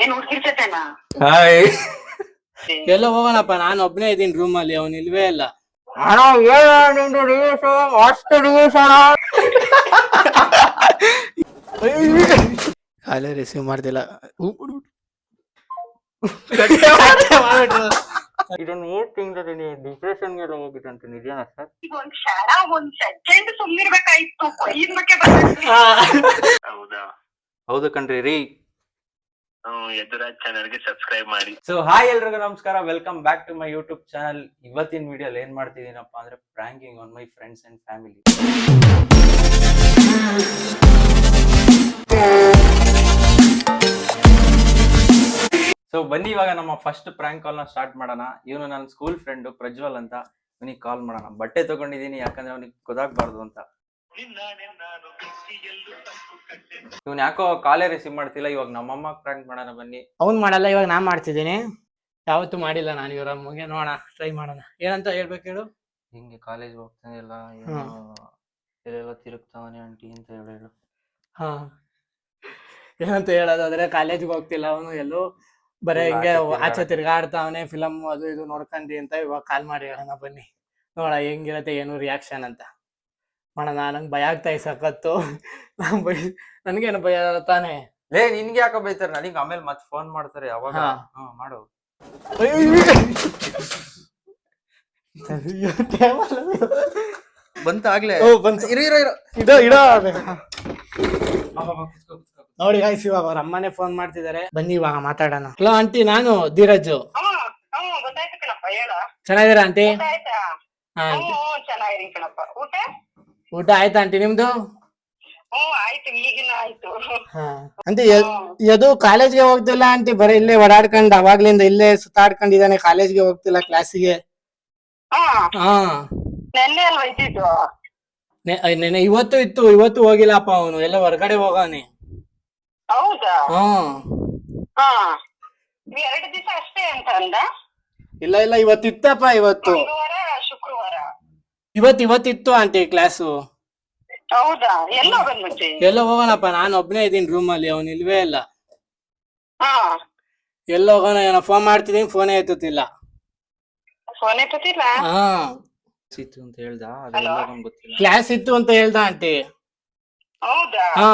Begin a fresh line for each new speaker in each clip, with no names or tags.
ಏನ್ ಹುಡ್ಗಿರ್ ಜೊತೆನಾ?
ಹಾಯ್.
ಎಲ್ಲ ಹೋಗೋಣಪ್ಪ, ನಾನು ಒಬ್ನೇ ಇದ್ದೀನಿ ರೂಮ್ ಅಲ್ಲಿ, ಅವನು ಇಲ್ವೇ ಇಲ್ಲ. ಕಾಲೇ ರಿಸೀವ್ ಮಾಡ್ತಿಲ್ಲ. ಇದೊಂದು 3 ತಿಂಗಳಲ್ಲಿ ಡಿಪ್ರೆಷನ್ಗೆ ಹೋಗಿದಂತೆ, ನಿಜನಾ ಸರ್?
ಈಗ ಒಂದ್ ಕ್ಷಣ ಒಂದ್ ಸೆಕೆಂಡ್ ಸುಮ್ನಿರ್ಬೇಕಾಯ್ತು, ಕೊಯ್ಯಕ್ಕೆ ಬರ್ಬೇಕು. ಹೌದಾ?
ಹೌದು ಕಣ್ರಿ ರೀ.
ಎದುರಾಜ್ ಚಾನಲ್ಗೆ ಸಬ್ಸ್ಕ್ರೈಬ್ ಮಾಡಿ.
ಸೊ ಹಾಯ್ ಎಲ್ರಿಗೂ ನಮಸ್ಕಾರ, welcome back to my YouTube channel. ಇವತ್ತಿನ ವಿಡಿಯೋಲಿ ಏನ್ ಮಾಡ್ತಿದ್ದೀನಪ್ಪ ಅಂದ್ರೆ pranking on my friends and family. So ಬನ್ನಿ ಇವಾಗ ನಮ್ಮ ಫಸ್ಟ್ ಪ್ರ್ಯಾಂಕ್ ಕಾಲ್ ನ ಸ್ಟಾರ್ಟ್ ಮಾಡೋಣ. ಇವನು ನನ್ನ ಸ್ಕೂಲ್ ಫ್ರೆಂಡ್ ಪ್ರಜ್ವಲ್ ಅಂತ, ಇವನಿಗೆ ಕಾಲ್ ಮಾಡೋಣ. ಬಟ್ಟೆ ತಗೊಂಡಿದ್ದೀನಿ ಯಾಕಂದ್ರೆ ಅವನಿಗೆ ಗೊತ್ತಾಗ್ಬಾರ್ದು ಅಂತ. ಇವ್ನು ಯಾಕೋ ಕಾಲೇ ರಿಸೀವ್ ಮಾಡ್ತಿಲ್ಲ. ಇವಾಗ ನಮ್ಮಮ್ಮ ಪ್ರ್ಯಾಂಕ್ ಮಾಡೋಣ ಬನ್ನಿ.
ಅವ್ನು ಮಾಡಲ್ಲ, ಇವಾಗ ನಾ ಮಾಡ್ತಿದ್ದೀನಿ. ಯಾವತ್ತೂ ಮಾಡಿಲ್ಲ ನಾನು ಇವರ ಅಮ್ಮಗೆ. ನೋಡೋಣ, ಟ್ರೈ ಮಾಡೋಣ. ಏನಂತ ಹೇಳ್ಬೇಕು ಹೇಳು?
ಹಿಂಗೆ ಕಾಲೇಜ್ ಹೋಗ್ತಾನೆ ಇಲ್ಲ, ಎಲ್ಲೆಲ್ಲ ತಿರುಗ್ತಾವನೆ ಆಂಟಿ ಅಂತ ಹೇಳು.
ಹಾ, ಏನಂತ ಹೇಳೋದಾದ್ರೆ ಕಾಲೇಜ್ಗೆ ಹೋಗ್ತಿಲ್ಲ ಅವನು, ಎಲ್ಲೋ ಬರೀ ಹಿಂಗೆ ಆಚೆ ತಿರ್ಗಾಡ್ತಾವನೆ, ಫಿಲಮ್ ಅದು ಇದು ನೋಡ್ಕೊಂಡಿ ಅಂತ ಇವಾಗ ಕಾಲ್ ಮಾಡಿ ಹೇಳೋಣ ಬನ್ನಿ. ನೋಡ ಹೆಂಗಿರತ್ತೆ ಏನು ರಿಯಾಕ್ಷನ್ ಅಂತ ಮಾಡೋಣ. ನಂಗೆ ಭಯ ಆಗ್ತಾ ಸಖತ್ತು. ನನ್ಗೇನು ಭಯ ತಾನೆ.
ಲೇ ನಿನ್ಗೆ ಯಾಕೋ ಬೈತಾರೆ? ನನಗೆ ಆಮೇಲೆ ಮತ್ತೆ ಫೋನ್ ಮಾಡ್ತಾರೆ ಯಾವಾಗ. ಮಾಡು. ಬಂತ ಆಗ್ಲೇ?
ನೋಡಿ ಗಾಯ್ಸ್, ಇವಾಗ ಅವ್ರ ಅಮ್ಮನೇ ಫೋನ್ ಮಾಡ್ತಿದ್ದಾರೆ. ಬನ್ನಿ ಇವಾಗ ಮಾತಾಡೋಣ. ಹಲೋ ಆಂಟಿ, ನಾನು ಧೀರಜ್.
ಗೊತ್ತಾಯ್ತು ಕಣಪ್ಪ, ಹೇಳ.
ಚೆನ್ನಾಗಿದ್ದೀರಾ ಆಂಟಿ?
ಆಯ್ತಾ?
ಹಾ,
ಚೆನ್ನಾಗಿರಿ ಕಣಪ್ಪ. ಊಟ
ಊಟ ಆಯ್ತಾ ಆಂಟಿ ನಿಮ್ದು?
ಆಯ್ತು, ಈಗಿನ ಆಯ್ತು.
ಆಂಟಿ ಅದು ಕಾಲೇಜ್ಗೆ ಹೋಗ್ತಿಲ್ಲ ಆಂಟಿ, ಬರೀ ಇಲ್ಲೇ ಓಡಾಡ್ಕೊಂಡ್ ಅವಾಗ್ಲಿಂದ ಇಲ್ಲೇ ಸುತ್ತಾಡ್ಕೊಂಡಿದ್ದಾನೆ. ಕಾಲೇಜ್ಗೆ ಹೋಗ್ತಿಲ್ಲ, ಕ್ಲಾಸಿಗೆ. ಹಾ,
ನೆನ್ನೆ ಅಲ್ವಾ ಇದ್ದಿದ್ದು?
ನೆನೆ ಇವತ್ತು ಇತ್ತು, ಇವತ್ತು ಹೋಗಿಲ್ಲಪ್ಪ ಅವನು, ಎಲ್ಲ ಹೊರಗಡೆ ಹೋಗಾನೆ.
ಹೌದಾ?
ಹಾ,
2 ದಿವಸ ಅಷ್ಟೇ ಅಂತ ಅಂದ.
ಇಲ್ಲ ಇಲ್ಲ, ಇವತ್ತಿತ್ತಪ್ಪ. ಇವತ್ತು
ಮಂಗಳವಾರ ಶುಕ್ರವಾರ
ಇವತ್ತಿತ್ತು ಆಂಟಿ ಕ್ಲಾಸು.
ಹೌದಾ? ಎಲ್ಲ ಬಂದ್ಬಿಟ್ಟೆ?
ಎಲ್ಲ ಹೋಗೋಣಪ್ಪ, ನಾನು ಒಬ್ನೇ ಇದ್ದೀನಿ ರೂಮ್ ಅಲ್ಲಿ, ಅವನು ಇಲ್ವೇ ಇಲ್ಲ. ಎಲ್ಲ ಹೋಗೋಣ, ಏನೋ ಫೋನ್ ಮಾಡ್ತಿದ್ದೀನಿ, ಫೋನೇ ಎತ್ತುತ್ತಿಲ್ಲ.
ಫೋನ್ ಎತ್ತುತ್ತಿಲ್ಲ?
ಹಾ,
ಇತ್ತು ಅಂತ ಹೇಳ್ದ, ಅದೆಲ್ಲ ಗೊತ್ತಿಲ್ಲ.
ಕ್ಲಾಸ್ ಇತ್ತು ಅಂತ ಹೇಳ್ದ ಆಂಟಿ.
ಹೌದಾ?
ಹಾ,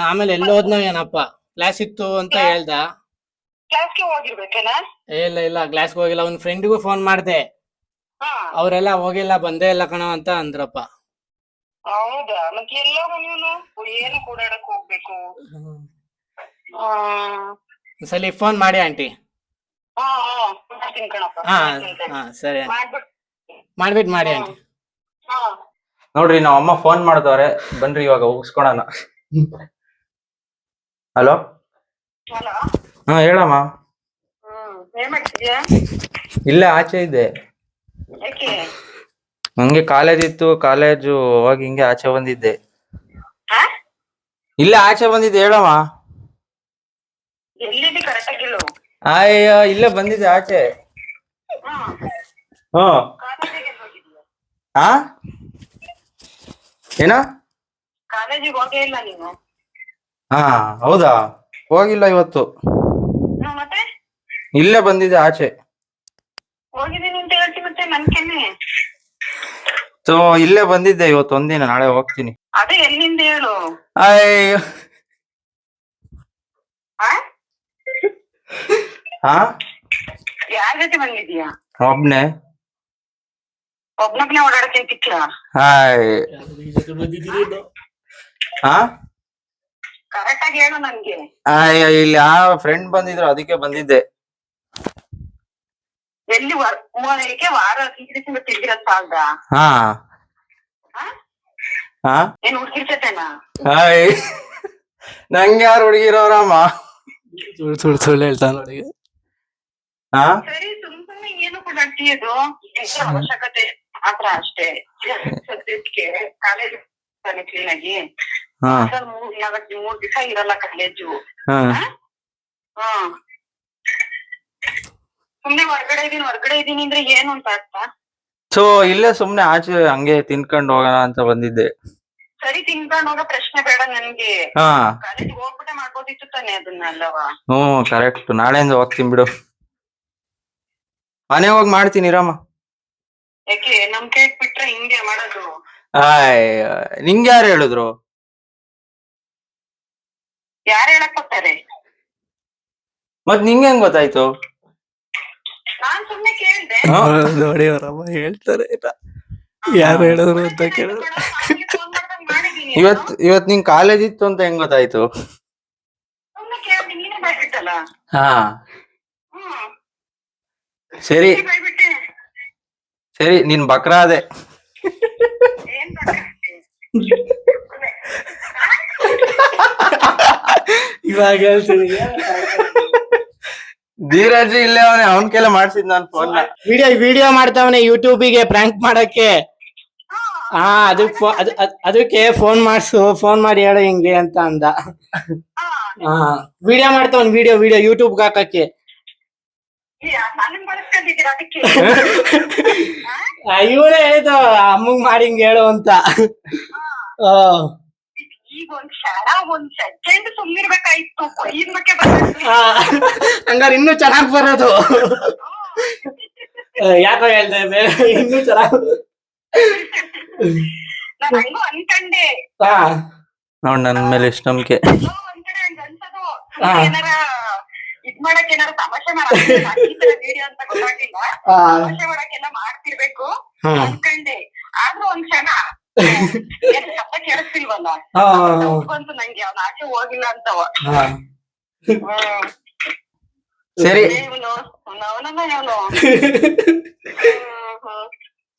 ಆಮೇಲೆ ಎಲ್ಲೋದ್ನೋ ಏನಪ್ಪ, ಕ್ಲಾಸ್ ಇತ್ತು ಅಂತ ಹೇಳ್ದ.
ಕ್ಲಾಸ್ಗೆ ಹೋಗಿರ್ಬೇಕೇನಾ?
ಇಲ್ಲ ಇಲ್ಲ, ಕ್ಲಾಸ್ಗೆ ಹೋಗಿಲ್ಲ. ಅವ್ನ ಫ್ರೆಂಡಿಗೂ ಫೋನ್ ಮಾಡ್ದೆ, ಅವರೆಲ್ಲ ಹೋಗಿಲ್ಲ, ಬಂದೇ ಇಲ್ಲ ಕಣ ಅಂತ ಅಂದ್ರಪ್ಪ.
ಹೌದಾ? ಮತ್ತೆ ಎಲ್ಲೋ ನೀನು ಏನು ಕೂಡಾಡಕ್ ಹೋಗ್ಬೇಕು?
ಸಲಿ ಫೋನ್ ಮಾಡಿ ಆಂಟಿ.
ಮಾಡ್ತೀನಿ ಕಣಪ್ಪ.
ಹಾ ಸರಿ, ಮಾಡ್ಬಿಟ್ಟು ಮಾಡಿ ಆಂಟಿ.
ನೋಡ್ರಿ, ನಾವ್ ಅಮ್ಮ ಫೋನ್ ಮಾಡ್ದವ್ರೆ, ಬನ್ರಿ ಇವಾಗ ಹೋಗಿಸ್ಕೊಳಣ. ಹಲೋ.
ಹಲೋ.
ಹಾ ಹೇಳಮ್ಮ.
ಏನ್ ಮಾಡ್ತಿದ್ಯಾ?
ಇಲ್ಲೇ ಆಚೆ ಇದ್ದೆ.
ಯಾಕೆ?
ನಂಗೆ ಕಾಲೇಜ್ ಇತ್ತು, ಕಾಲೇಜು ಹೋಗಿ ಹಿಂಗೆ ಆಚೆ ಬಂದಿದ್ದೆ. ಇಲ್ಲೇ ಆಚೆ ಬಂದಿದ್ದೆ. ಹೇಳಮ್ಮ.
ಎಲ್ಲಿದ್ದಿ ಕರೆಕ್ಟ್ ಆಗಿಲ್ಲ?
ಅಯ್ಯ, ಇಲ್ಲೇ ಬಂದಿದ್ದೆ ಆಚೆ. ಹಾ, ಏನ?
ಕಾಲೇಜಿಗೆ ಹೋಗೇ ಇಲ್ಲ ನೀನು?
ಹಾ ಹೌದಾ, ಹೋಗಿಲ್ಲ ಇವತ್ತು.
ಮತ್ತೆ
ಇಲ್ಲೇ ಬಂದಿದ್ದೆ ಆಚೆ.
ಹೋಗಿದ್ದೀನಿ ಅಂತ ಹೇಳ್ತಿ ಮತ್ತೆ ನನ್ಕೆನೆ.
ಸೊ ಇಲ್ಲೇ ಬಂದಿದ್ದೆ ಇವತ್ತು ಒಂದಿನ, ನಾಳೆ ಹೋಗ್ತೀನಿ.
ಅದೇ ಎಲ್ಲಿಂದ ಹೇಳು?
ಅಯ್ಯೋ. ಹಾ,
ಯಾರ ಜೊತೆ ಬಂದಿದ್ಯಾ?
ಒಬ್ನೇ.
ಒಬ್ನೊಬ್ನೇ ಓಡಾಡಕ್ಕೆ ತಿಕ್ಲ?
ಹಾಯ್. ಹಾ,
ಕರೆಕ್ಟ್ ಆಗಿ ಹೇಳು ನನ್ಗೆ.
ಅಯ್ಯ, ಇಲ್ಲಿ ಯಾವ ಫ್ರೆಂಡ್ ಬಂದಿದ್ರು, ಅದಕ್ಕೆ ಬಂದಿದ್ದೆ.
ಎಲ್ಲಿ ವಾರ ತಿಂದಿರೋದ್ ಸಾಲ್ದ?
ಹಾ ಹಾ,
ಏನ್ ಹುಡ್ಗಿರ್ ಜೊತೆನಾ?
ಹಾಯ್. ನಂಗೆ ಯಾರು ಹುಡುಗಿರೋರಮ್ಮ?
ಸುಳ್ಳು ಹೇಳ್ತಾ ನೋಡಿ.
ಹಾ,
ಸರಿ, ಸುಮ್ಮನೆ ಏನು ಕೂಡಾಡ್ತೀಯದು? ಅವಶ್ಯಕತೆ ಮಾತ್ರ ಅಷ್ಟೇ. ಸದ್ಯಕ್ಕೆ ಕಾಲೇಜ್ ಕ್ಲೀನ್ ಆಗಿ 3 ದಿವಸ ಇರಲ್ಲ ಕಾಲೇಜು. ಸುಮ್ನೆ ಹೊರಗಡೆ ಇದೀನಿ ಅಂದ್ರೆ ಏನು ಅಂತ ಅರ್ಥ?
ಸೊ ಇಲ್ಲೇ ಸುಮ್ನೆ ಆಚೆ ಹಂಗೆ ತಿನ್ಕೊಂಡು ಹೋಗೋಣ ಅಂತ ಬಂದಿದ್ದೆ.
ಸರಿ ತಿನ್ಕೊಂಡು ಹೋಗೋ ಪ್ರಶ್ನೆ ಬೇಡ ನನ್ಗೆ.
ಹಾ
ಕಾಲೇಜ್ ಹೋಗ್ಬಿಟ್ಟೆ ಮಾಡ್ಬೋದಿತ್ತು ತಾನೆ ಅದನ್ನೆಲ್ಲವಾ.
ಕರೆಕ್ಟ್. ನಾಳೆಯಿಂದ ಹೋಗ್ತೀನಿ ಬಿಡು. ಮನೆ ಹೋಗಿ ಮಾಡ್ತೀನಿ ರಾಮ.
ಯಾಕೆ ನಮ್ ಕೈಗ್ ಬಿಟ್ರೆ ಹಿಂಗೆ ಮಾಡೋದು?
ನಿಂಗೆ ಯಾರು ಹೇಳಿದ್ರು?
ಯಾರು ಹೇಳಕ್ ಬರ್ತಾರೆ?
ಮತ್ ನಿಂಗೆ ಹೆಂಗ್ ಗೊತ್ತಾಯ್ತು?
ನಾನ್ ಸುಮ್ನೆ ಕೇಳ್ದೆ.
ನೋಡಿ ಅವರಮ್ಮ ಹೇಳ್ತಾರೆ ಯಾರು ಹೇಳಿದ್ರು ಅಂತ ಕೇಳಿದ್ರು.
ಫೋನ್ ಮಾಡ್ದಂಗ್ ಮಾಡಿದೀನಿ.
ಇವತ್ ನಿಂಗ್ ಕಾಲೇಜ್ ಇತ್ತು ಅಂತ ಹೆಂಗ್ ಗೊತ್ತಾಯ್ತು?
ಸುಮ್ನೆ ಕೇಳ್ದೆ, ನೀನೇ ಮಾಡ್ಬಿಟ್ಟಲ್ಲ.
ಹಾ
ಹ್ಮ್
ಸರಿ
ಮಾಡ್ಬಿಟ್ಟೆ.
ಸರಿ, ನೀನ್ ಬಕ್ರ ಅದೇ.
ಏನ್ ಮಾಡ್ದೆ?
ಇವಾಗ ಹೇಳ್ತೀನಿ.
ಧೀರಜ್ ಇಲ್ಲೇ ಅವನ್ ಕೆಲ ಮಾಡ್ಸಿದ್ ನಾನ್ ಫೋನ್.
ವಿಡಿಯೋ ಮಾಡ್ತಾವನೆ ಯೂಟ್ಯೂಬಿಗೆ ಪ್ರ್ಯಾಂಕ್ ಮಾಡಕ್ಕೆ. ಅದಕ್ಕೆ ಫೋನ್ ಮಾಡಿ ಹೇಳು ಹಿಂಗೆ ಅಂತ ಅಂದ. ವಿಡಿಯೋ ಮಾಡ್ತಾವನ್ ವಿಡಿಯೋ ಯೂಟ್ಯೂಬ್ಗೆ ಹಾಕಕ್ಕೆ.
ನನಗ್ ಬಳಸ್ಕೊಂಡಿದ್ದೀರ ಅದಕ್ಕೆ?
ಇವನೇ ಹೇಳಿದ ಅಮ್ಮಂಗ್ ಮಾಡಿ ಹಿಂಗ್ ಹೇಳು ಅಂತ.
ಈಗ ಒಂದ್ ಸೆಕೆಂಡ್ ಸುಮ್ನಿರ್ಬೇಕಾಯ್ತು. ಕೊಯ್ದ ಬಗ್ಗೆ ಬರ್ಬೇಕು.
ಹಂಗಾರೆ ಇನ್ನೂ ಚೆನ್ನಾಗ್ ಬರೋದು. ಯಾಕೋ ಹೇಳ್ದೆ ಇನ್ನೂ ಚೆನ್ನಾಗ್
ನಾನ್ ಹಂಗೂ ಅನ್ಕಂಡೆ.
ನೋಡ್ ನನ್ ಮೇಲೆ ಎಷ್ಟು ನಂಬಿಕೆ.
ಒಂದ್ ಕಡೆ ಹಂಗ ಅನ್ಸೋದು. ಏನಾರ ಇದ್ ಮಾಡಕ್ ಏನಾರ ತಮಾಷೆ ವಿಡಿಯೋ ಅಂತ ಗೊತ್ತಾಗ್ಲಿಲ್ಲ. ತಮಾಷೆ ಮಾಡಕ್ಕೆಲ್ಲ ಮಾಡ್ತಿರ್ಬೇಕು ಅನ್ಕಂಡೆ. ಆದ್ರೂ ಒಂದ್ ಕ್ಷಣ ಶಬ್ದ ಕೇಳಿಸ್ತಿಲ್ವಲ್ಲ ಬಂತು ನಂಗೆ. ಅವ್ನ ಆಚೆ ಹೋಗಿಲ್ಲ ಅಂತವ.
ಸರಿ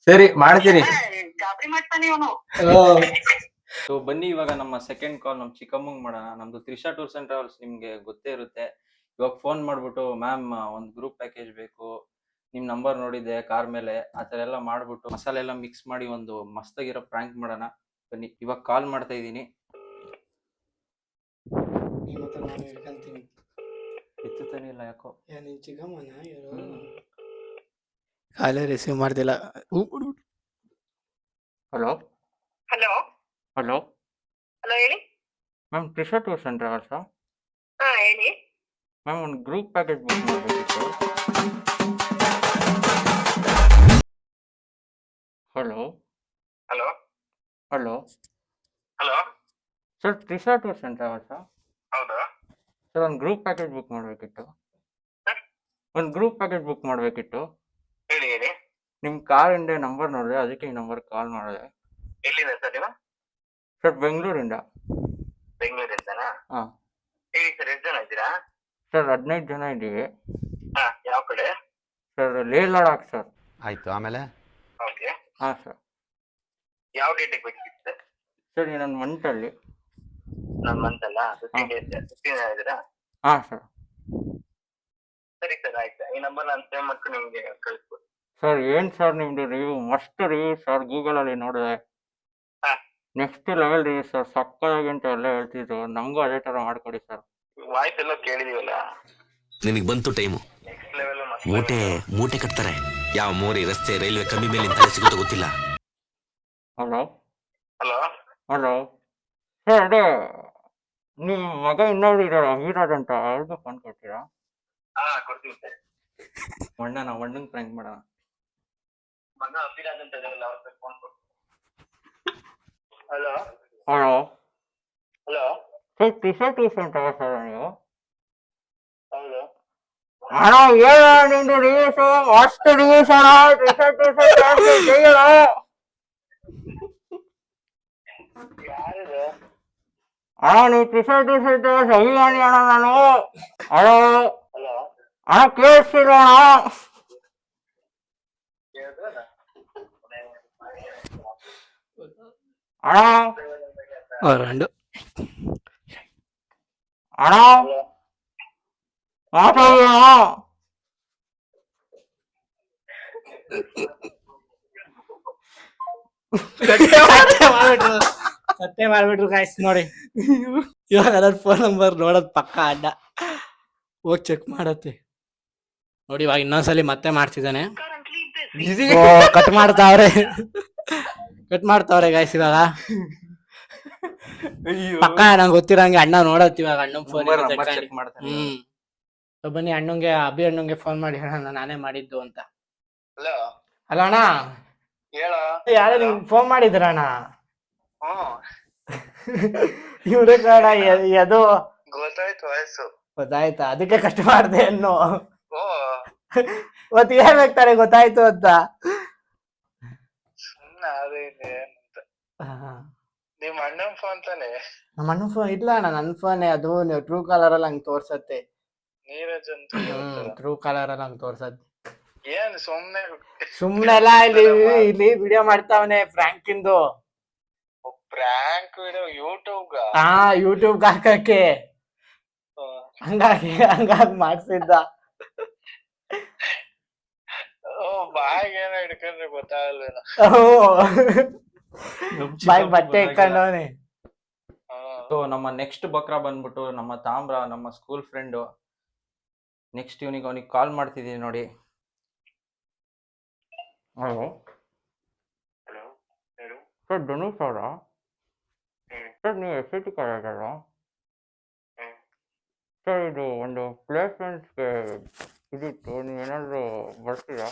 ಸರಿ ಮಾಡ್ತೀನಿ.
ಗಾಬರಿ ಮಾಡ್ತಾನೆ ಇವನು.
ಸೊ ಬನ್ನಿ ಇವಾಗ ನಮ್ಮ ಸೆಕೆಂಡ್ ಕಾಲ್ ನಮ್ ಚಿಕ್ಕಮ್ಮಂಗ್ ಮಾಡೋಣ. ನಮ್ದು ತ್ರಿಷಾ ಟೂರ್ಸ್ ಅಂಡ್ ಟ್ರಾವೆಲ್ಸ್ ನಿಮ್ಗೆ ಗೊತ್ತೇ ಇರುತ್ತೆ. ಇವಾಗ ಫೋನ್ ಮಾಡ್ಬಿಟ್ಟು ಮ್ಯಾಮ್ ಒಂದ್ ಗ್ರೂಪ್ ಪ್ಯಾಕೇಜ್ ಬೇಕು, ನಿಮ್ ನಂಬರ್ ನೋಡಿದ್ದೆ ಕಾರ್ ಮೇಲೆ, ಆತರ ಎಲ್ಲ ಮಾಡ್ಬಿಟ್ಟು ಮಸಾಲೆ ಎಲ್ಲ ಮಿಕ್ಸ್ ಮಾಡಿ ಒಂದು ಮಸ್ತಾಗಿರೋ ಪ್ರ್ಯಾಂಕ್ ಮಾಡೋಣ. ಬನ್ನಿ ಇವಾಗ ಕಾಲ್ ಮಾಡ್ತಾ ಇದೀನಿ. ಎತ್ತುತ್ತಾನೆ ಇಲ್ಲ ಯಾಕೋ.
ಕಾಲೇ ರಿಸೀವ್ ಮಾಡ್ತಿಲ್ಲ.
ಹಲೋ
ಹಲೋ
ಹಲೋ
ಹಲೋ ಹೇಳಿ.
Ma'am Trisha tours and travels?
ಹಾ ಹೇಳಿ.
ಮ್ಯಾಮ್ ಒಂದು ಗ್ರೂಪ್ ಪ್ಯಾಕೇಜ್ ಬುಕ್ ಮಾಡಬೇಕಿತ್ತು. Hello
hello
hello
hello
sir Trisha tours and travels?
ಹೌದಾ
ಸರ್ ಒಂದು ಗ್ರೂಪ್ ಪ್ಯಾಕೇಜ್ ಬುಕ್ ಮಾಡಬೇಕಿತ್ತು. ಒಂದು ಗ್ರೂಪ್ ಪ್ಯಾಕೇಜ್ ಬುಕ್ ಮಾಡಬೇಕಿತ್ತು.
ಹೇಳಿ ಹೇಳಿ.
ನಿಮ್ಮ ಕಾರಿಂದ ನಂಬರ್ ನೋಡಿದೆ, ಅದಕ್ಕೆ ಈ ನಂಬರ್ ಕಾಲ್ ಮಾಡಿದೆ.
ಎಲ್ಲಿಂದ ಸರ್ ನೀವು?
ಸರ್ ಬೆಂಗಳೂರಿಂದ.
ಬೆಂಗಳೂರಿಂದನಾ?
ಹಾಂ
ಹೇಳಿ ಸರ್, ಎಷ್ಟು ಜನ ಇದ್ದೀರಾ?
ಸರ್ 15 ಜನ ಇದ್ದೀವಿ.
ಹಾಂ ಯಾವ ಕಡೆ?
ಸರ್ ಲೇ ಲಡಾಖ್ ಸರ್.
ಆಯ್ತು, ಆಮೇಲೆ?
ಓಕೆ.
ಹಾಂ ಸರ್.
ಯಾವ ಡೇಟಿಗೆ ಬೇಕಿತ್ತು ಸರ್?
ಸರ್ ನನ್ನ ಮಂತಲ್ಲಿ.
ನನ್ನ ಮಂತಲ್ಲ? 15 ಡೇಸ್ 15 ಜನ ಇದ್ದೀರಾ?
ಹಾಂ ಸರ್.
ಸರಿ ಸರ್ ಆಯ್ತು. ಈ ನಂಬರ್ ನಾನು ಸೇವ್ ಮಾಡ್ಕೊಂಡು ನಿಮಗೆ ಕಳಿಸ್ಬೋದು.
ಸರ್ ಏನು ಸರ್ ನಿಮ್ಮದು ರಿವ್ಯೂ ಮಸ್ತ್ ರಿವ್ಯೂ ಸರ್. ಗೂಗಲಲ್ಲಿ ನೋಡಿದೆ, ನೆಕ್ಸ್ಟ್ ಲೆವೆಲ್ ರಿವ್ಯೂ ಸರ್. ಸಕ್ಕತ್ತಾಗಿ ಅಂತ ಎಲ್ಲ ಹೇಳ್ತಿದ್ರು. ನಮಗೂ ಅದೇ ಥರ ಮಾಡಿಕೊಡಿ ಸರ್.
ವಾಯ್ಸ್ ಎಲ್ಲ ಕೇಳಿದೀವಲ್ಲ.
ನಿನಗೆ ಬಂತು ಟೈಮು.
ನೆಕ್ಸ್ಟ್ ಲೆವೆಲ್
ಮೂಟೆ ಕಟ್ತಾರೆ. ಯಾವ ಮೋರಿ ರಸ್ತೆ ರೈಲ್ವೆ ಕಮ್ಮಿ ಮೇಲೆ ತಲೆ ಸಿಗುತ್ತೋ ಗೊತ್ತಿಲ್ಲ.
ಹಲೋ
ಹಲೋ
ಹಲೋ ಸರ್, ಅದೇ ನಿಮ್ಮ ಮಗ ಇನ್ನೊಬ್ರು ಇದ್ದಾರೆ ಅವಿರಾಜ್ ಅಂತ, ಅವ್ರಿಗೆ ಫೋನ್ ಕೊಡ್ತೀರಾ?
ಹಾಂ ಕೊಡ್ತೀನಿ ಸರ್.
ಒಣ್ಣಂಗೆ ಪ್ರ್ಯಾಂಕ್ ಮಾಡೋಣ.
ಮಗ ಅಭಿರಾಜ್ ಅಂತ ಇದಾರಲ್ಲ, ಅವ್ರ ಫೋನ್ ಕೊಡ್ತೀನಿ. Hello
hello
hello
sir Trisha tours ಅಂತ ಸರ್ ನೀವು?
ಹೌದು.
ಅಣ್ಣ ಹೇಳ ನಿಮ್ದು ರಿವ್ಯೂಸು ಮಸ್ತ್ ರಿವ್ಯೂಸ್ ಅಣ್ಣ. ತ್ರಿಷಾ ಟೂರ್ಸ್ ಹೇಳ.
ಯಾರಿದು?
ಅಣ್ಣ ನೀವು ತ್ರಿಷಾ ಟೂರ್ಸ್ ಅಭಿಮಾನಿ ಅಣ್ಣ ನಾನು. ಹಲೋ
ಹಲೋ
ಅಣ್ಣ ಕೇಳಿಸ್ತಿಲ್ಲ ಅಣ್ಣ.
ಅವ್ರಂಡು
ಅಣ್ಣ ಮಾತಾಡಿ ಅಣ್ಣ.
ಕತ್ತೆ ಮಾಡ್ಬಿಟ್ರು ಗಾಯ್ಸ್ ನೋಡಿ. ಇವಾಗ ನನ್ನ ಫೋನ್ ನಂಬರ್ ನೋಡೋದ್ ಪಕ್ಕ ಅಡ್ಡ. ಹೋಗಿ ಚೆಕ್ ಮಾಡತ್ತೆ ನೋಡಿ. ಇವಾಗ ಇನ್ನೊಂದ್ಸಲಿ ಮತ್ತೆ ಮಾಡ್ತಿದ್ದಾನೆ. ಕಟ್ ಮಾಡ್ತಾವ್ರೆ ಗಾಯ್ಸ್ ಇವಾಗ.
ಅಯ್ಯೋ
ಪಕ್ಕ ನಂಗೆ ಗೊತ್ತಿರಂಗೆ ಅಣ್ಣ ನೋಡತ್ ಇವಾಗ ಅಣ್ಣನ್ ಫೋನ್
ನಂಬರ್ ಚೆಕ್ ಮಾಡ್ತಾನೆ
So ಬನ್ನಿ ಅಣ್ಣಂಗೆ ಅಭಿ ಅಣ್ಣಂಗೆ ಫೋನ್ ಮಾಡಿ ಹೇಳೋಣ ನಾನೇ ಮಾಡಿದ್ದು ಅಂತ.
ಹಲೋ
ಅಲ್ಲ ಅಣ್ಣ
ಹೇಳ
ಯಾರೋ ನಿಮ್ಗೆ ಫೋನ್ ಮಾಡಿದ್ರ ಅಣ್ಣ?
ಹ್ಮ್
ಇವ್ರೆ ಕಾಣ ಅದು
ಗೊತ್ತಾಯ್ತು ವಯಸ್ಸು
ಗೊತ್ತಾಯ್ತಾ, ಅದಕ್ಕೆ ಕಷ್ಟ ಮಾಡ್ದೆ ಇನ್ನು
ಓ
ಮತ್ ಹೇಳ್ಬೇಕು ತಾನೆ ಗೊತ್ತಾಯ್ತು ಅಂತ.
ಸುಮ್ನೆ ಅದೇ ಇದೆ ಅಂತ ನಿಮ್ ಅಣ್ಣನ್ ಫೋನ್ ತಾನೆ?
ನಮ್ಮ ಅಣ್ಣ ಫೋನ್ ಇಲ್ಲ ಅಣ್ಣ, ನನ್ ಫೋನೇ ಅದು. ಟ್ರೂ ಕಾಲರ್ ಅಲ್ಲಿ ಹಂಗ್ ತೋರ್ಸತ್ತೆ.
ನೀರಜ್ ಅಂತ
ಟ್ರೂ ಕಾಲರ್ ಅಲ್ಲಿ ಹಂಗ್ ತೋರ್ಸತ್ತೆ.
ಏನ್ ಸುಮ್ನೆ
ಸುಮ್ನೆಲ್ಲ ಇಲ್ಲಿ ವಿಡಿಯೋ ಮಾಡ್ತಾವನೆ ಫ್ರಾಂಕಿಂದು.
ಪ್ರ್ಯಾಂಕ್ ವಿಡಿಯೋ ಯೂಟ್ಯೂಬ್
ಯೂಟ್ಯೂಬ್ ಹಾಕಕ್ಕೆ ಹಂಗಾಗಿ ಮಾಡ್ಸಿದ್ದ.
ಬಾಯಿಗೆ ಏನೋ ಹಿಡ್ಕೊಂಡ್ರೆ ಗೊತ್ತಾಗಲ್ವೇನೋ.
ಬಾಯ್ ಬಟ್ಟೆ ಇಟ್ಕೊಂಡವನೆ.
ಸೊ ನಮ್ಮ ನೆಕ್ಸ್ಟ್ ಬಕ್ರಾ ಬಂದ್ಬಿಟ್ಟು ನಮ್ಮ ತಾಮ್ರ, ನಮ್ಮ ಸ್ಕೂಲ್ ಫ್ರೆಂಡು. ನೆಕ್ಸ್ಟ್ ಅವನಿಗೆ ಕಾಲ್ ಮಾಡ್ತಿದೀನಿ ನೋಡಿ. ಹಲೋ ಸರ್, ಧನುಷ್ ಅವರಾ? ಸರ್ ನೀವು SIT ಕಾಲೇಜ್ ಅಲ್ಲ ಸರ್? ಇದು ಒಂದು ಪ್ಲೇಸ್ಮೆಂಟ್ಸ್ಗೆ ಇದಿತ್ತು, ನೀವೇನಾದರೂ ಬರ್ತೀರಾ?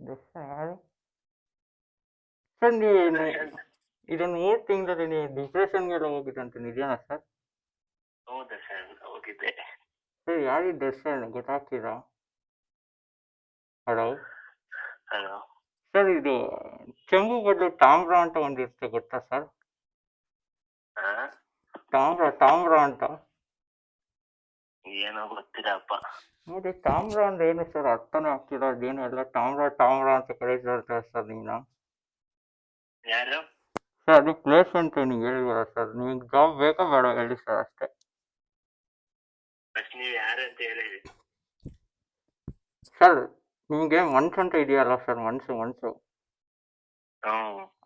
ದರ್ಶನ್ ಯಾರು ಸರ್? ನೀವು ಇದೊಂದು 3 ತಿಂಗಳಲ್ಲಿ ನೀವು ಡಿಪ್ರೆಷನ್ಗೆಲ್ಲ ಹೋಗಿದ್ದಂತೆ, ನಿಜನಾ ಸರ್?
ಹೌದಾ ಸರ್, ಹೋಗಿದ್ದೆ.
ಸರ್ ಯಾರಿಗೆ ದರ್ಶನ್ ಗೊತ್ತಾಗ್ತೀರಾ? ಹಲೋ
ಹಲೋ
ಸರ್, ಇದು ಚೆಂಬು ಬದಲು ತಾಮ್ರ ಅಂತ ಒಂದಿರುತ್ತೆ, ಗೊತ್ತಾ ಸರ್? ತಾಮ್ರ ಅಂತ
ಏನೋ ಗೊತ್ತಿಲ್ಲಪ್ಪ.
ನೋಡಿ, ತಾಮ್ರ ಅಂದ್ರೆ ಏನು ಸರ್? ಅರ್ಥನೇ ಆಗ್ತಿಲ್ಲ. ಅದೇನು ಎಲ್ಲ ತಾಮ್ರ ಅಂತ ಕರೀತಾರೆ ಸರ್ ನಿಮ್ಮನ್ನ.
ಯಾರು
ಸರ್ ಅದು ಪ್ಲೇಸ್ಮೆಂಟ್ ನೀವು ಹೇಳಿಲ್ವಲ್ಲ ಸರ್, ನಿಮಗೆ ಜಾಬ್ ಬೇಕಾ ಬೇಡ ಹೇಳಿ ಸರ್ ಅಷ್ಟೇ.
ನೀವು ಯಾರು ಅಂತ ಹೇಳಿ
ಸರ್. ನಿಮಗೆ ಮನ್ಸು ಅಂತ ಇದೆಯಲ್ಲ ಸರ್, ಮನ್ಸು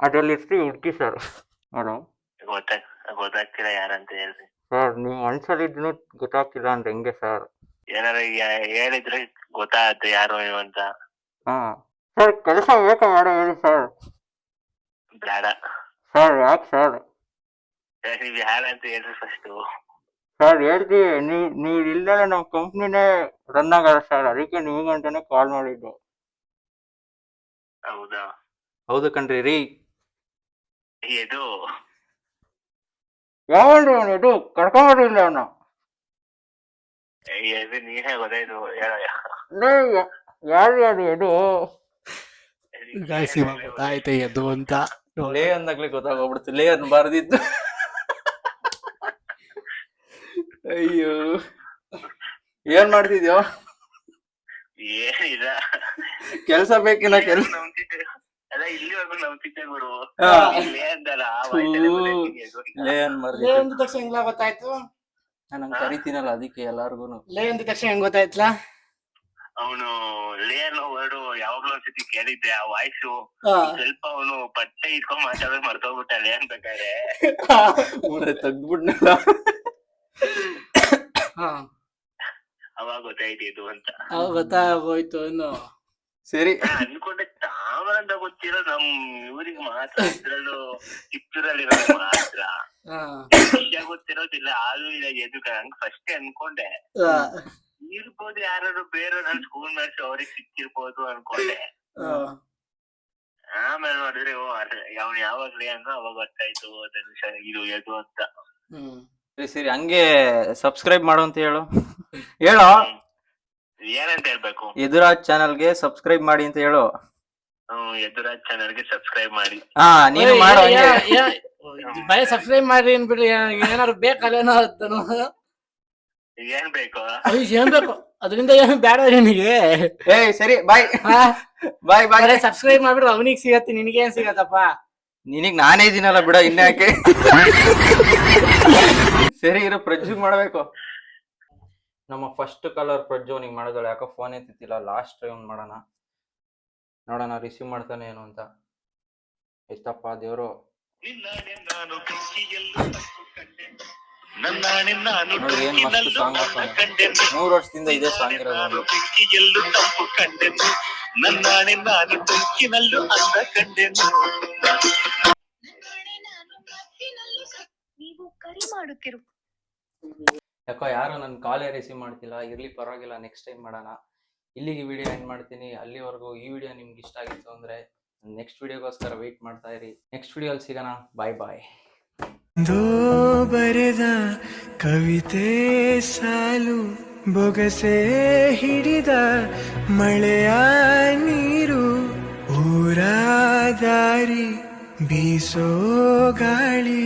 ಅದರಲ್ಲಿ ಇರ್ತೀವಿ ಹುಡುಕಿ ಸರ್. ಹಲೋ
ಗೊತ್ತಾಗ್ತಿಲ್ಲ ಯಾರಂತ ಹೇಳ್ರಿ
ಸರ್. ನೀವು ಮನ್ಸಲ್ಲಿದ್ದು ಗೊತ್ತಾಗ್ತಿಲ್ಲ ಅಂದ್ರೆ ಹೆಂಗೆ ಸರ್?
ಏನಾರ ಹೇಳಿದ್ರೆ ಗೊತ್ತಾಗತ್ತೆ ಯಾರು ನೀವು ಅಂತ.
ಸರ್ ಕೆಲಸ ಬೇಕಾ ಬೇಡ ಹೇಳಿ ಸರ್?
ಬೇಡ
ಸರ್. ಯಾಕೆ ಸರ್?
ನೀವ್ ಯಾರಂತ ಹೇಳ್ರಿ ಫಸ್ಟ್.
ಸರ್ ಹೇಳ್ತೀವಿ, ನೀವು ಇಲ್ಲದೆ ನಮ್ಮ ಕಂಪ್ನಿನೇ ರನ್ ಆಗಲ್ಲ ಸರ್, ಅದಕ್ಕೆ ನಿಮಗಂತಾನೆ ಕಾಲ್ ಮಾಡಿದ್ದು.
ಹೌದಾ?
ಹೌದು ಕಣ್ರಿ ರೀ.
ಇದು
ಯಾವನ್ರಿ ಅವನು? ಇದು ಕರ್ಕೊಂಬರಿಲ್ಲ ಅವನು.
ನೀನೇ ಗೊತ್ತಾಯ್ತು
ಯಾರು ಇದು?
ಗೊತ್ತಾಯ್ತು ಎದು ಅಂತ.
ಲೇ ಅಂದಾಗ್ಲೇ ಗೊತ್ತಾಗೋಗ್ಬಿಡ್ತು, ಲೇ ಅನ್ಬಾರ್ದಿತ್ತು. ಅಯ್ಯೋ, ಏನ್ ಮಾಡ್ತಿದ್ಯೋ?
ಏನಿಲ್ಲ,
ಕೆಲ್ಸ ಬೇಕಿಲ್ಲ.
ಅಲ್ಲ ಇಲ್ಲಿವರೆಗೂ ನಂಬ್ತಿದ್ದೆ ಗುರು. ಲೇ ಅಂದಲ್ಲ
ಲೇ ಅನ್ಬಾರ್ದಿತ್ತು.
ಅಂದ ತಕ್ಷಣ ಹೆಂಗ್ಲಾ ಗೊತ್ತಾಯ್ತು?
ನಾನು ಕರಿತೀನಲ್ಲ ಅದಕ್ಕೆ ಎಲ್ಲಾರ್ಗು.
ಲೇ ಅಂದ ತಕ್ಷಣ ಹೆಂಗ್ ಗೊತ್ತಾಯ್ತಲ್ಲ?
ಅವನು ಲೇ ಅನ್ನೋ ವರ್ಡು ಯಾವಾಗ್ಲೂ ಒಂದ್ಸತಿ ಕೇಳಿದ್ದೆ, ಆ ವಾಯ್ಸು ಸ್ವಲ್ಪ ಅವನು ಬಟ್ಟೆ ಇಟ್ಕೊಂಡ್ ಮಾತಾಡೋದು ಮರ್ತೋಗ್ಬಿಟ್ಟ ಲೇ ಅನ್ಬೇಕಾದ್ರೆ.
ತೆಗ್ದ್ಬಿಟ್ನಲ್ಲ,
ಅವಾಗ ಗೊತ್ತಾಯ್ತು ಅಂತ.
ಅವಾಗ ಗೊತ್ತಾಗೋಯ್ತು ಇನ್ನು.
ಸರಿ
ಅನ್ಕೊಂಡೆ ತಾಮ್ರ ಅಂತ ಗೊತ್ತಿರೋ ನಮ್ ಇವ್ರಿಗೆ ಮಾತ್ರ, ಇದ್ರಲ್ಲೂ ಚಿತ್ತೂರಲ್ಲಿ ಮಾತ್ರ ವಿಷಯ ಗೊತ್ತಿರೋದಿಲ್ಲ. ಆದ್ರೂ ಇಲ್ಲ ಎದುಕ ಹಂಗ ಫಸ್ಟ್ ಅನ್ಕೊಂಡೆ ಇರ್ಬೋದು, ಯಾರು ಬೇರೆ ನನ್ ಸ್ಕೂಲ್ ಮೇಟ್ಸ್ ಅವ್ರಿಗೆ ಸಿಕ್ಕಿರ್ಬೋದು ಅನ್ಕೊಂಡೆ. ಆಮೇಲೆ ನೋಡಿದ್ರೆ ಅವ್ನು ಯಾವಾಗ್ಲೇ ಅಂದ್ರೆ ಅವಾಗ ಗೊತ್ತಾಯ್ತು ಇದು ಎದು ಅಂತ.
ಸರಿ ಹಂಗೆ ಸಬ್ಸ್ಕ್ರೈಬ್ ಮಾಡು ಅಂತ ಹೇಳೋ.
ಏನಂತ ಹೇಳ್ಬೇಕು?
ಎದುರಾಜ್ ಚಾನಲ್ಗೆ ಸಬ್ಸ್ಕ್ರೈಬ್ ಮಾಡಿ ಅಂತ ಹೇಳು.
ಎದುರಾಜ್ ಚಾನಲ್ಗೆ ಸಬ್ಸ್ಕ್ರೈಬ್ ಮಾಡಿ.
ನೀನು ಮಾಡು.
ಬರೀ ಸಬ್ಸ್ಕ್ರೈಬ್ ಮಾಡಿ ಅನ್ಬಿಡ್ರಿ, ಏನಾದ್ರು ಬೇಕಲ್ಲೇನೋ ಅಂತನು.
ಏನ್ ಬೇಕು?
ಏನ್ ಬೇಕು ಅದರಿಂದ ಏನು ಬೇಡ ನಿನಗೆ.
ಸರಿ ಬಾಯ್ ಬಾಯ್ ಬಾಯ್.
ಸಬ್ಸ್ಕ್ರೈಬ್ ಮಾಡ್ಬಿಡ್ರು, ಅವನಿಗೆ ಸಿಗತ್ತೆ, ನಿನಗೇನ್ ಸಿಗತ್ತಪ್ಪ?
ನಿನಗ್ ನಾನೇ ಇದೀನಲ್ಲ ಬಿಡ, ಇನ್ಯಾಕೆ? ಸರಿ ಇರೋ, ಪ್ರಜ್ಜಿಗ್ ಮಾಡ್ಬೇಕು. ನಮ್ಮ ಫಸ್ಟ್ ಕಾಲರ್ ಪ್ರಜ್ವನಿಗೆ ಮಾಡಿದಳು, ಯಾಕೋ ಫೋನ್ ಎತ್ತಿತ್ತಿಲ್ಲ. ಲಾಸ್ಟ್ ಟೈಮ್ ಮಾಡೋಣ, ನೋಡೋಣ ರಿಸೀವ್ ಮಾಡ್ತಾನೆ ಏನು ಅಂತ. ಎಷ್ಟಪ್ಪ ದೇವ್ರು. ನೋಡಿ ಏನ್ ಮಸ್ತ್ ಸಾಂಗ್ ಹಾಕೋಣ. 3 ವರ್ಷದಿಂದ ಇದೇ ಸಾಂಗ್ ಇರೋದು.
ಕರೆ ಮಾಡುತ್ತಿರು.
ಯಾಕೋ ಯಾರು ನನ್ನ ಕಾಲೇ ರಿಸೀವ್ ಮಾಡ್ತಿಲ್ಲ. ಇರ್ಲಿ ಪರವಾಗಿಲ್ಲ, ನೆಕ್ಸ್ಟ್ ಟೈಮ್ ಮಾಡೋಣ. ಇಲ್ಲಿಗೆ ವಿಡಿಯೋ ಎಂಡ್ ಮಾಡ್ತೀನಿ. ಅಲ್ಲಿವರೆಗೂ ಈ ವಿಡಿಯೋ ನಿಮ್ಗೆ ಇಷ್ಟ ಆಗಿತ್ತು ಅಂದರೆ ನೆಕ್ಸ್ಟ್ ವಿಡಿಯೋಗೋಸ್ಕರ ವೆಯ್ಟ್ ಮಾಡ್ತಾ ಇರಿ. ನೆಕ್ಸ್ಟ್ ವಿಡಿಯೋಲಿ ಸಿಗೋಣ. ಬಾಯ್ ಬಾಯ್.
ಬರೆದ ಕವಿತೆ ಸಾಲು ಬೊಗಸೆ ಹಿಡಿದ ಮಳೆಯ ನೀರು ಊರ ದಾರಿ ಬೀಸೋ ಗಾಳಿ